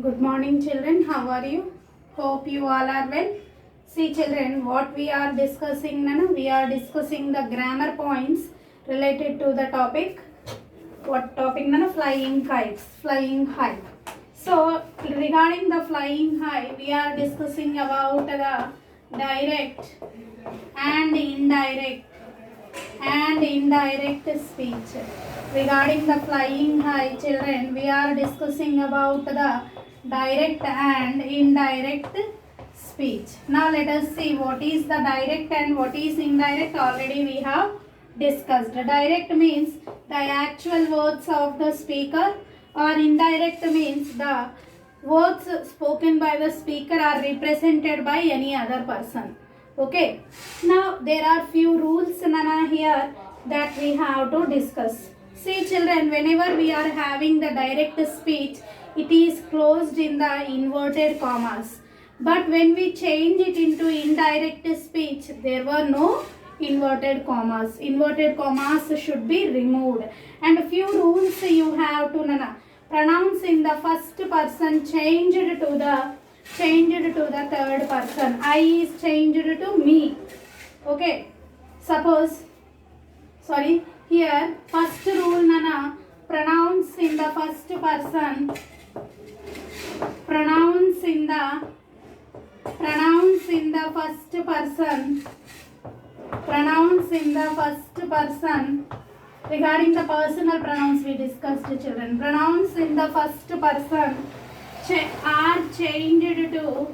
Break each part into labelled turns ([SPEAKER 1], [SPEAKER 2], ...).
[SPEAKER 1] Good morning, children. How are you? Hope you all are well. See, children, what we are discussing now, we are discussing the grammar points related to the topic. What topic now? Flying kites, flying high. So, regarding the flying high, we are discussing about the direct and indirect speech. Regarding the flying high, children, we are discussing about the direct and indirect speech. Now let us see what is the direct and what is indirect. Already we have discussed. Direct means the actual words of the speaker, or indirect means the words spoken by the speaker are represented by any other person. Okay, now there are few rules Nana here that we have to discuss. See, children, whenever we are having the direct speech, it is closed in the inverted commas. But when we change it into indirect speech, there were no inverted commas. Inverted commas should be removed. And a few rules you have to Nana. Pronounce in the first person changed to the third person. I is changed to me. Okay. Suppose, sorry, here first rule Nana, pronounce in the first person. Pronounce in the first person. Pronounce in the first person. Regarding the personal pronouns we discussed, children. Pronouns in the first person are changed to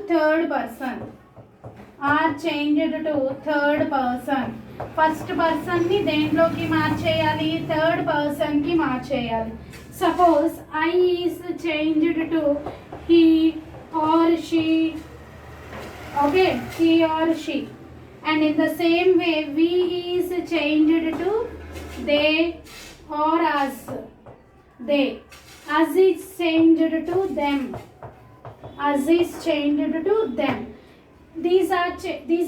[SPEAKER 1] third person. Are changed to third person. First పర్సన్ని దేంట్లోకి మార్చేయాలి, third పర్సన్కి మార్చేయాలి. Suppose I is changed to he or she. Okay, he or she. And in the same way we is changed to they or us. They. Us is changed to them. As is changed to them. These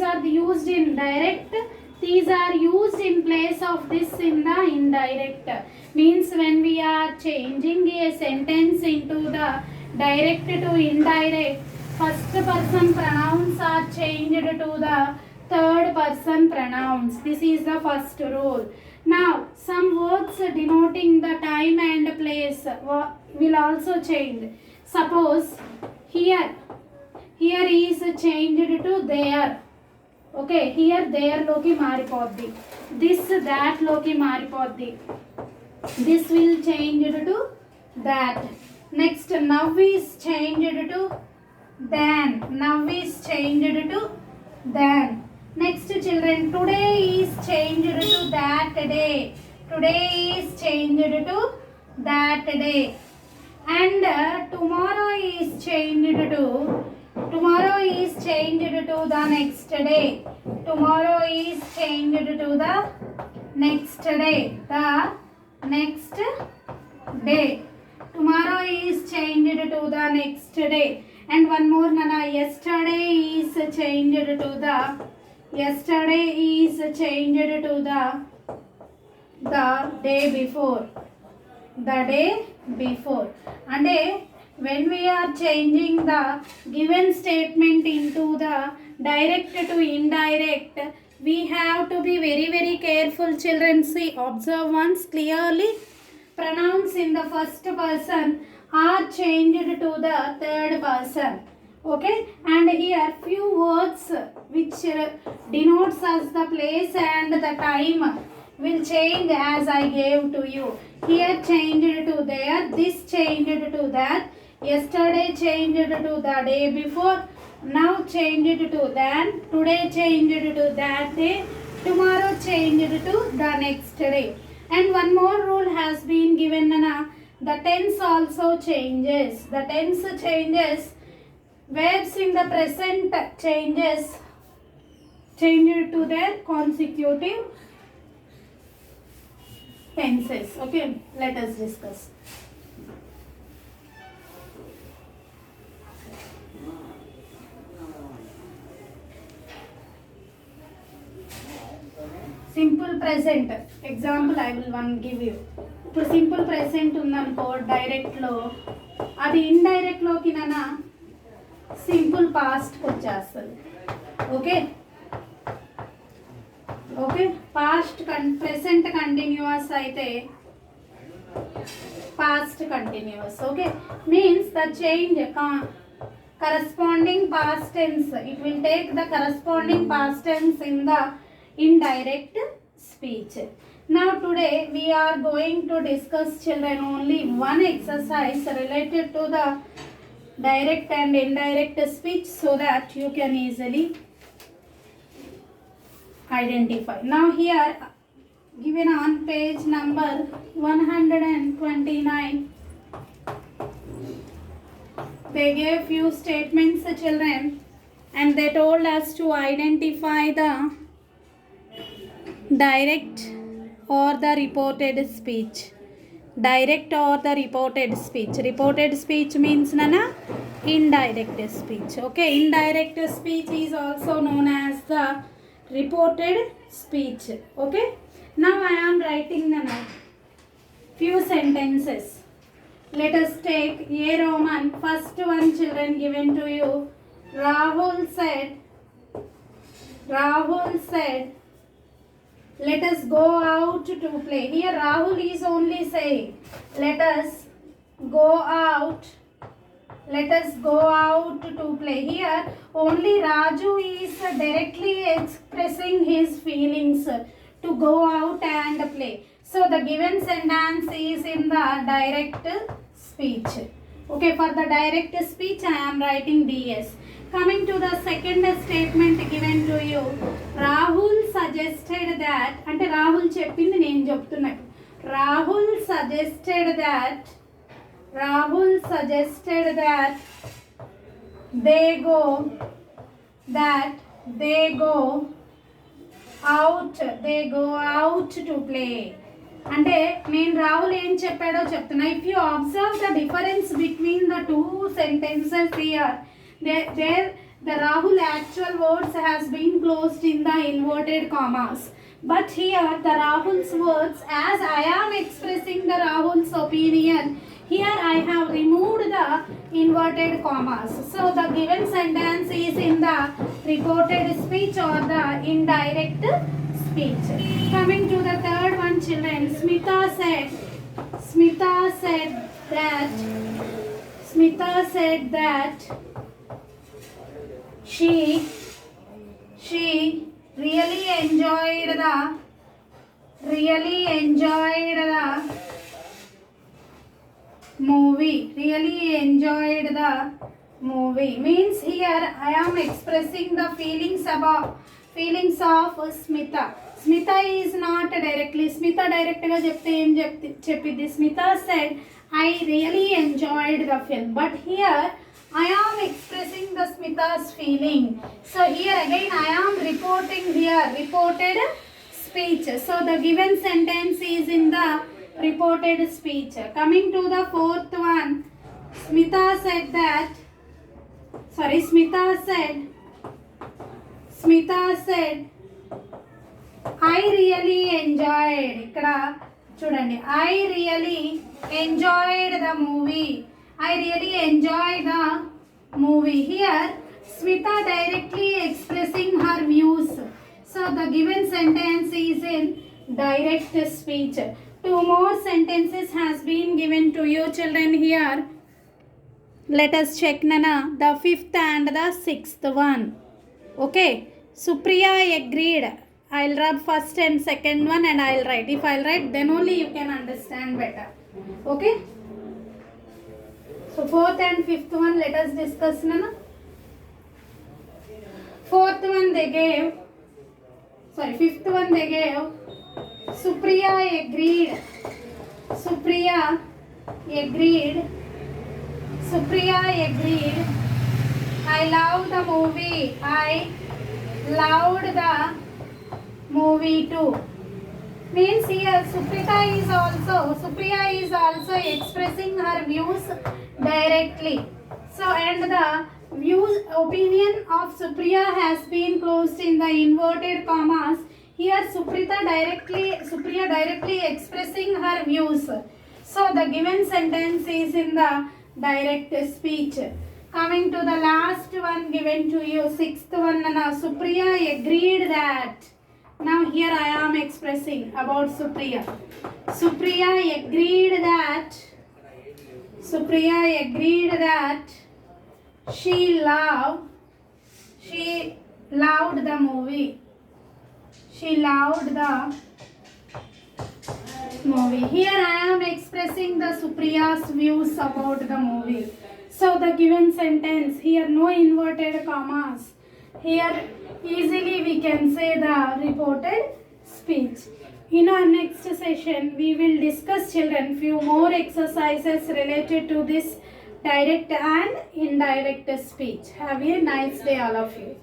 [SPEAKER 1] are used in direct. These are used in place of this in the indirect. Means when we are changing a sentence into the direct to indirect, first person pronouns are changed to the third person pronouns. This is the first rule. Now some words denoting the time and place will also change. Suppose here is changed to there. Okay, here there loki maripoddi. This that loki maripoddi. This will change to that. Next, now is changed to than. Now is changed to than. Next, children, today is changed to that day. Today is changed to that day. And tomorrow is changed to the next day. Tomorrow is changed to the next day. The next day. Tomorrow is changed to the next day. And one more Nana, yesterday is changed to the day before. The day before. And when we are changing the given statement into the direct to indirect, we have to be very very careful, children. See, observe once clearly. Pronouns in the first person are changed to the third person. Okay, and here few words which denotes as the place and the time will change as I gave to you. Here changed to there, this changed to that, yesterday changed to the day before, now changed to then, today changed to that day, tomorrow changed to the next day. And one more rule has been given, Nana. The tense also changes. The tense changes. Verbs in the present changes to their consecutive tenses. Okay, let us discuss. Simple present example I will one give you. ఇప్పుడు simple present ఉందనుకో డైరెక్ట్లో, అది ఇండైరెక్ట్లోకి నాన్న simple పాస్ట్కి వచ్చేస్తుంది. Okay okay past present continuous అయితే past continuous. Okay, means the change corresponding past tense, it will take the corresponding past tense in the indirect speech. Now today we are going to discuss, children, only one exercise related to the direct and indirect speech so that you can easily identify. Now here given on page number 129, they gave few statements, children, and they told us to identify the direct or the reported speech. Direct or the reported speech. Reported speech means nana indirect speech. Okay, indirect speech is also known as the reported speech. Okay, now I am writing the few sentences. Let us take A Roman. First one, children, given to you. Rahul said, let us go out to play. Here Rahul is only saying, let us go out to play. Here only Raju is directly expressing his feelings to go out and play. So the given sentence is in the direct speech. Okay, for the direct speech I am writing DS. Coming to the second statement given to you, Rahul suggested that, ante Rahul cheppindi nenu cheptunnattu, Rahul suggested that they go out to play. అంటే నేను రాహుల్ ఏం చెప్పాడో చెప్తున్నా. If you observe the difference between the two sentences here, the Rahul actual words has been closed in the inverted commas, but here the Rahul's words, as I am expressing the Rahul's opinion, here I have removed the inverted commas. So the given sentence is in the reported speech or the indirect speech. Coming to the third one, children, Smita said that she really enjoyed the movie. Means here I am expressing the feelings of Smita. Smita is not directly, Smita direct ga chepte em cheppidi. Smita said I really enjoyed the film, but here I am expressing the Smita's feeling. So here again I am reporting here reported speech. So the given sentence is in the reported speech. Coming to the fourth one, Smita said I really enjoyed, ikkada chudandi, I really enjoyed the movie. Here Smita directly expressing her views. So the given sentence is in direct speech. Two more sentences has been given to you, children. Here let us check nana the fifth and the sixth one. Okay, Supriya agreed. I'll rub first and second one and I'll write. If I'll write, then only you can understand better. Okay, so fourth and fifth one let us discuss nana. Fifth one they gave Supriya agreed I loved the movie too. Means here Supriya is also expressing her views directly. So and the opinion of Supriya has been closed in the inverted commas. Here Supriya directly expressing her views. So the given sentence is in the direct speech. Coming to the last one given to you, sixth one, Supriya agreed that. Now here I am expressing about Supriya. Supriya agreed that she loved the movie. She loved the movie. Here I am expressing the Supriya's views about the movie. So the given sentence, here no inverted commas. Here easily we can say the reported speech. In our next session, we will discuss, children, few more exercises related to this direct and indirect speech. Have a nice day, all of you.